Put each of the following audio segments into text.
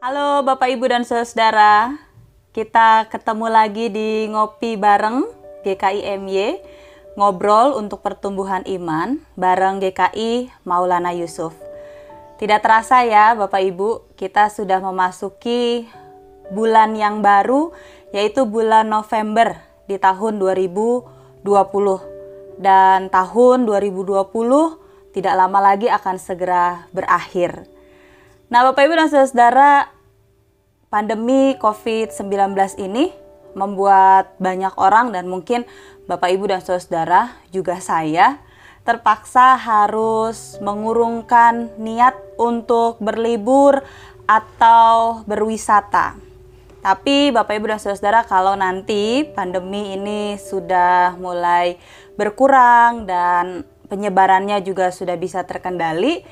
Halo Bapak Ibu dan Saudara, kita ketemu lagi di Ngopi Bareng GKI-MY, ngobrol untuk pertumbuhan iman bareng GKI Maulana Yusuf. Tidak terasa ya Bapak Ibu, kita sudah memasuki bulan yang baru, yaitu bulan November di tahun 2020. Dan tahun 2020 tidak lama lagi akan segera berakhir. Nah Bapak Ibu dan Saudara, pandemi COVID-19 ini membuat banyak orang dan mungkin Bapak Ibu dan Saudara juga saya terpaksa harus mengurungkan niat untuk berlibur atau berwisata. Tapi Bapak Ibu dan Saudara, kalau nanti pandemi ini sudah mulai berkurang dan penyebarannya juga sudah bisa terkendali,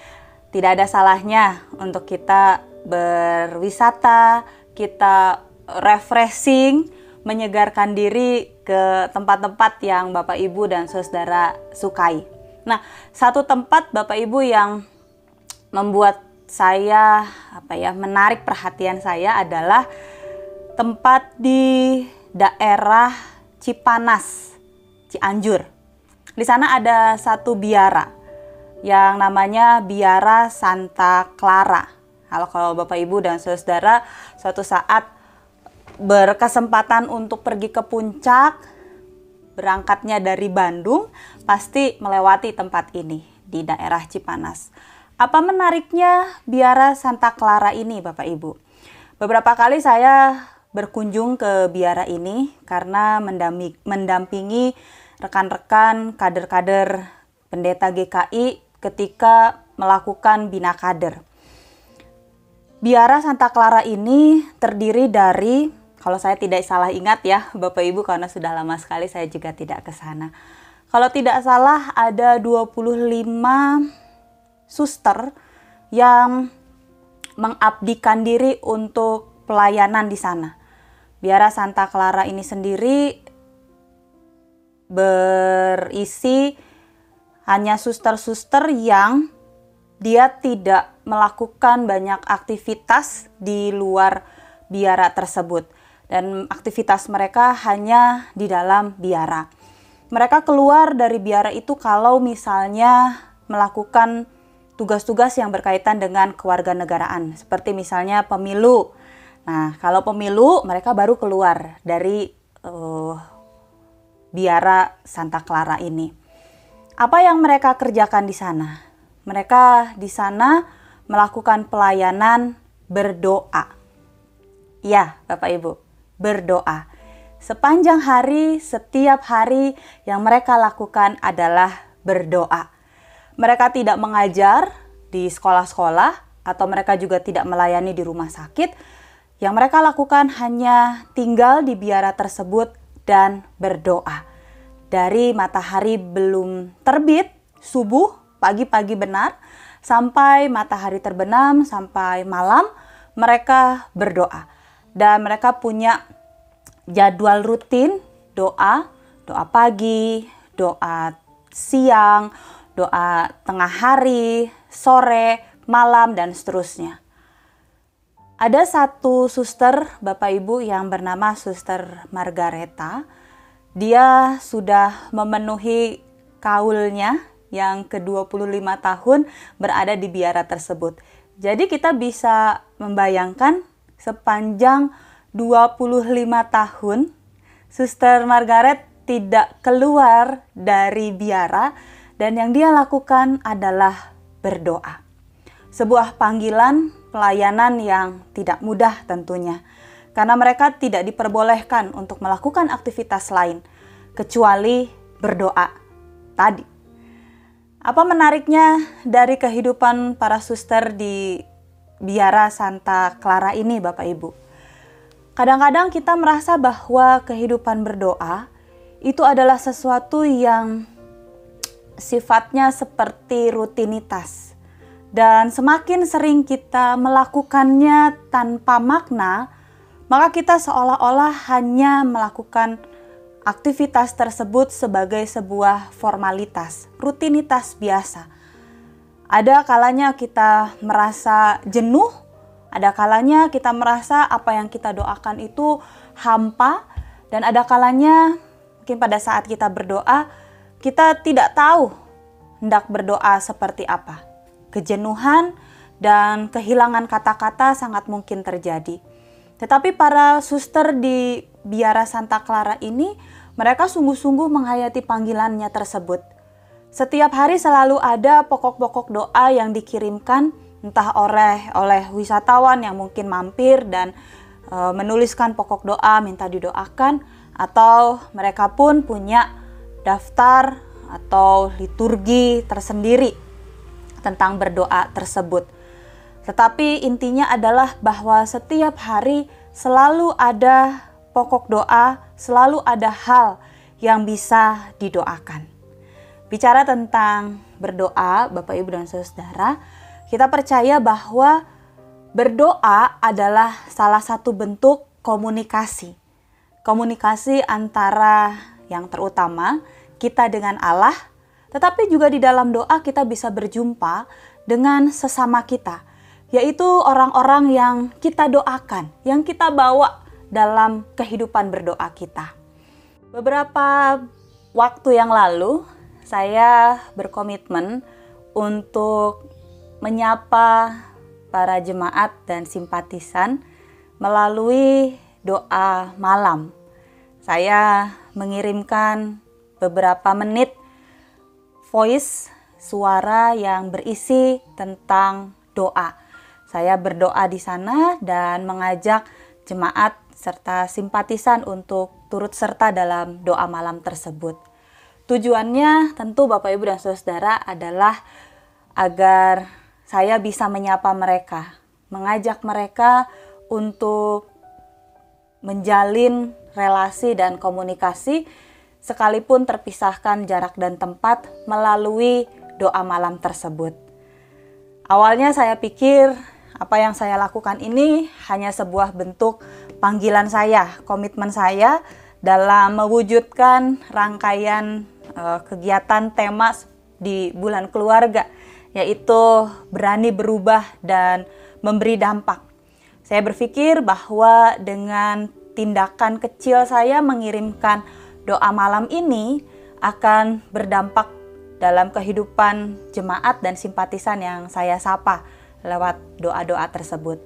tidak ada salahnya untuk kita berwisata, kita refreshing, menyegarkan diri ke tempat-tempat yang Bapak Ibu dan Saudara sukai. Nah, satu tempat Bapak Ibu yang membuat saya menarik perhatian saya adalah tempat di daerah Cipanas, Cianjur. Di sana ada satu biara yang namanya Biara Santa Clara. Kalau Bapak Ibu dan Saudara suatu saat berkesempatan untuk pergi ke puncak, berangkatnya dari Bandung, pasti melewati tempat ini di daerah Cipanas. Apa menariknya Biara Santa Clara ini Bapak Ibu? Beberapa kali saya berkunjung ke biara ini karena mendampingi rekan-rekan kader-kader pendeta GKI ketika melakukan bina kader. Biara Santa Clara ini terdiri dari, kalau saya tidak salah ingat ya Bapak Ibu, karena sudah lama sekali saya juga tidak ke sana. Kalau tidak salah ada 25 suster yang mengabdikan diri untuk pelayanan di sana. Biara Santa Clara ini sendiri berisi hanya suster-suster yang dia tidak melakukan banyak aktivitas di luar biara tersebut. Dan aktivitas mereka hanya di dalam biara. Mereka keluar dari biara itu kalau misalnya melakukan tugas-tugas yang berkaitan dengan kewarganegaraan. Seperti misalnya pemilu. Nah, kalau pemilu mereka baru keluar dari biara Santa Clara ini. Apa yang mereka kerjakan di sana? Mereka di sana melakukan pelayanan berdoa. Ya, Bapak Ibu, berdoa. Sepanjang hari, setiap hari yang mereka lakukan adalah berdoa. Mereka tidak mengajar di sekolah-sekolah atau mereka juga tidak melayani di rumah sakit. Yang mereka lakukan hanya tinggal di biara tersebut dan berdoa. Dari matahari belum terbit, subuh, pagi-pagi benar, sampai matahari terbenam, sampai malam, mereka berdoa. Dan mereka punya jadwal rutin doa, doa pagi, doa siang, doa tengah hari, sore, malam, dan seterusnya. Ada satu suster, Bapak Ibu, yang bernama Suster Margareta. Dia sudah memenuhi kaulnya yang ke-25 tahun berada di biara tersebut. Jadi kita bisa membayangkan sepanjang 25 tahun Suster Margaret tidak keluar dari biara dan yang dia lakukan adalah berdoa. Sebuah panggilan pelayanan yang tidak mudah tentunya. Karena mereka tidak diperbolehkan untuk melakukan aktivitas lain kecuali berdoa tadi. Apa menariknya dari kehidupan para suster di Biara Santa Clara ini Bapak Ibu? Kadang-kadang kita merasa bahwa kehidupan berdoa itu adalah sesuatu yang sifatnya seperti rutinitas. Dan semakin sering kita melakukannya tanpa makna, maka kita seolah-olah hanya melakukan aktivitas tersebut sebagai sebuah formalitas, rutinitas biasa. Ada kalanya kita merasa jenuh, Ada kalanya kita merasa apa yang kita doakan itu hampa, dan ada kalanya mungkin pada saat kita berdoa, kita tidak tahu hendak berdoa seperti apa. Kejenuhan dan kehilangan kata-kata sangat mungkin terjadi. Tetapi para suster di Biara Santa Clara ini, mereka sungguh-sungguh menghayati panggilannya tersebut. Setiap hari selalu ada pokok-pokok doa yang dikirimkan, entah oleh wisatawan yang mungkin mampir dan menuliskan pokok doa minta didoakan, atau mereka pun punya daftar atau liturgi tersendiri tentang berdoa tersebut. Tetapi intinya adalah bahwa setiap hari selalu ada pokok doa, selalu ada hal yang bisa didoakan. Bicara tentang berdoa, Bapak Ibu dan Saudara, kita percaya bahwa berdoa adalah salah satu bentuk komunikasi. Komunikasi antara yang terutama kita dengan Allah, tetapi juga di dalam doa kita bisa berjumpa dengan sesama kita, yaitu orang-orang yang kita doakan, yang kita bawa dalam kehidupan berdoa kita. Beberapa waktu yang lalu, saya berkomitmen untuk menyapa para jemaat dan simpatisan melalui doa malam. Saya mengirimkan beberapa menit voice, suara yang berisi tentang doa. Saya berdoa di sana dan mengajak jemaat serta simpatisan untuk turut serta dalam doa malam tersebut. Tujuannya tentu Bapak Ibu dan Saudara adalah agar saya bisa menyapa mereka, mengajak mereka untuk menjalin relasi dan komunikasi sekalipun terpisahkan jarak dan tempat melalui doa malam tersebut. Awalnya saya pikir apa yang saya lakukan ini hanya sebuah bentuk panggilan saya, komitmen saya dalam mewujudkan rangkaian kegiatan tema di bulan keluarga, yaitu berani berubah dan memberi dampak. Saya berpikir bahwa dengan tindakan kecil saya mengirimkan doa malam ini akan berdampak dalam kehidupan jemaat dan simpatisan yang saya sapa lewat doa-doa tersebut.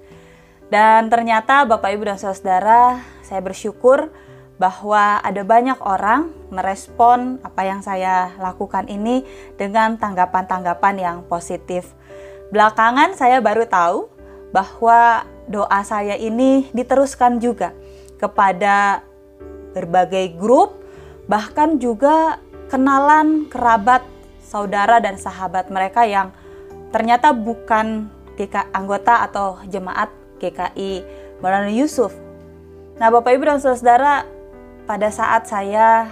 Dan ternyata Bapak Ibu dan Saudara, saya bersyukur bahwa ada banyak orang merespon apa yang saya lakukan ini dengan tanggapan-tanggapan yang positif. Belakangan saya baru tahu bahwa doa saya ini diteruskan juga kepada berbagai grup, bahkan juga kenalan, kerabat, saudara dan sahabat mereka yang ternyata bukan anggota atau jemaat GKI Maulana Yusuf. Nah, Bapak Ibu dan Saudara, pada saat saya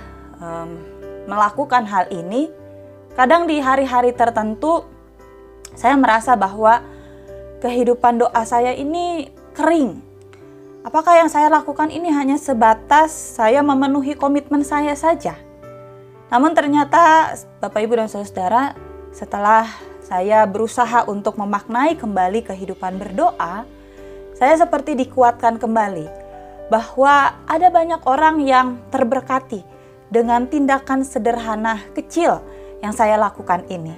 melakukan hal ini, kadang di hari-hari tertentu saya merasa bahwa kehidupan doa saya ini kering. Apakah yang saya lakukan ini hanya sebatas saya memenuhi komitmen saya saja? Namun ternyata Bapak Ibu dan Saudara, setelah saya berusaha untuk memaknai kembali kehidupan berdoa, saya seperti dikuatkan kembali bahwa ada banyak orang yang terberkati dengan tindakan sederhana kecil yang saya lakukan ini.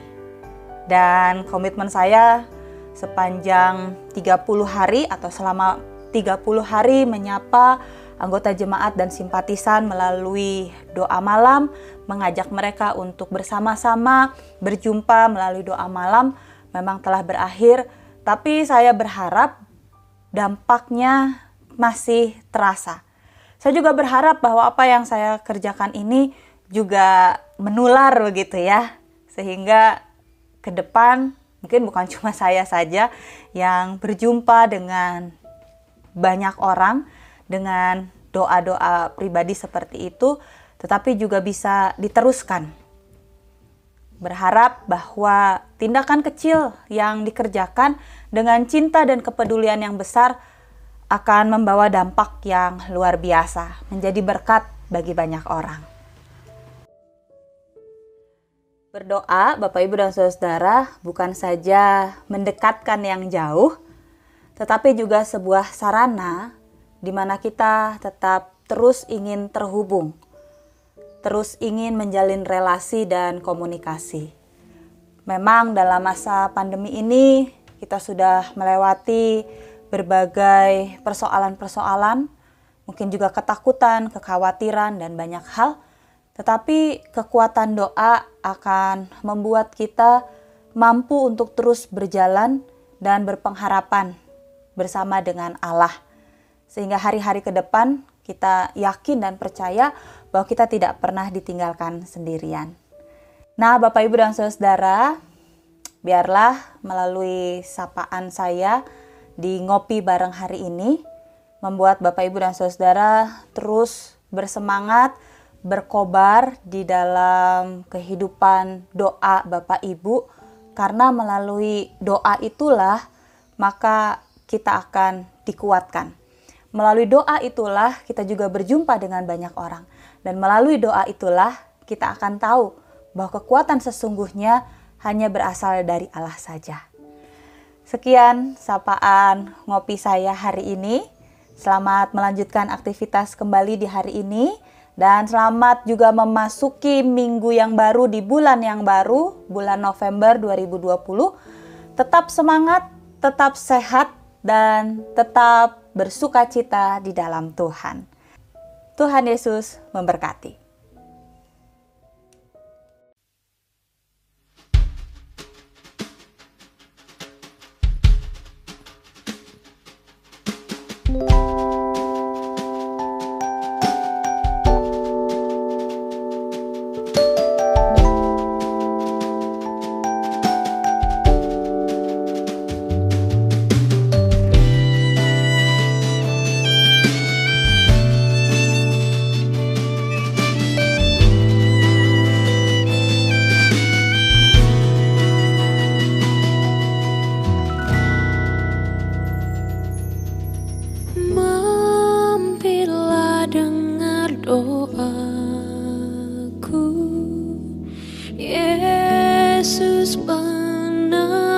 Dan komitmen saya sepanjang 30 hari atau selama 30 hari menyapa anggota jemaat dan simpatisan melalui doa malam, mengajak mereka untuk bersama-sama berjumpa melalui doa malam memang telah berakhir, tapi saya berharap dampaknya masih terasa. Saya juga berharap bahwa apa yang saya kerjakan ini juga menular begitu ya, sehingga ke depan mungkin bukan cuma saya saja yang berjumpa dengan banyak orang dengan doa-doa pribadi seperti itu, tetapi juga bisa diteruskan. Berharap bahwa tindakan kecil yang dikerjakan dengan cinta dan kepedulian yang besar akan membawa dampak yang luar biasa, menjadi berkat bagi banyak orang. Berdoa, Bapak Ibu dan Saudara, bukan saja mendekatkan yang jauh, tetapi juga sebuah sarana di mana kita tetap terus ingin terhubung, terus ingin menjalin relasi dan komunikasi. Memang dalam masa pandemi ini kita sudah melewati berbagai persoalan-persoalan, mungkin juga ketakutan, kekhawatiran, dan banyak hal. Tetapi kekuatan doa akan membuat kita mampu untuk terus berjalan dan berpengharapan bersama dengan Allah. Sehingga hari-hari ke depan kita yakin dan percaya bahwa kita tidak pernah ditinggalkan sendirian. Nah, Bapak, Ibu, dan Saudara, biarlah melalui sapaan saya di Ngopi Bareng hari ini membuat Bapak, Ibu, dan Saudara terus bersemangat, berkobar di dalam kehidupan doa Bapak Ibu, karena melalui doa itulah maka kita akan dikuatkan. Melalui doa itulah kita juga berjumpa dengan banyak orang, dan melalui doa itulah kita akan tahu bahwa kekuatan sesungguhnya hanya berasal dari Allah saja. Sekian sapaan ngopi saya hari ini. Selamat melanjutkan aktivitas kembali di hari ini. Dan selamat juga memasuki minggu yang baru di bulan yang baru, bulan November 2020. Tetap semangat, tetap sehat, dan tetap bersukacita di dalam Tuhan. Tuhan Yesus memberkati. Yesus benar.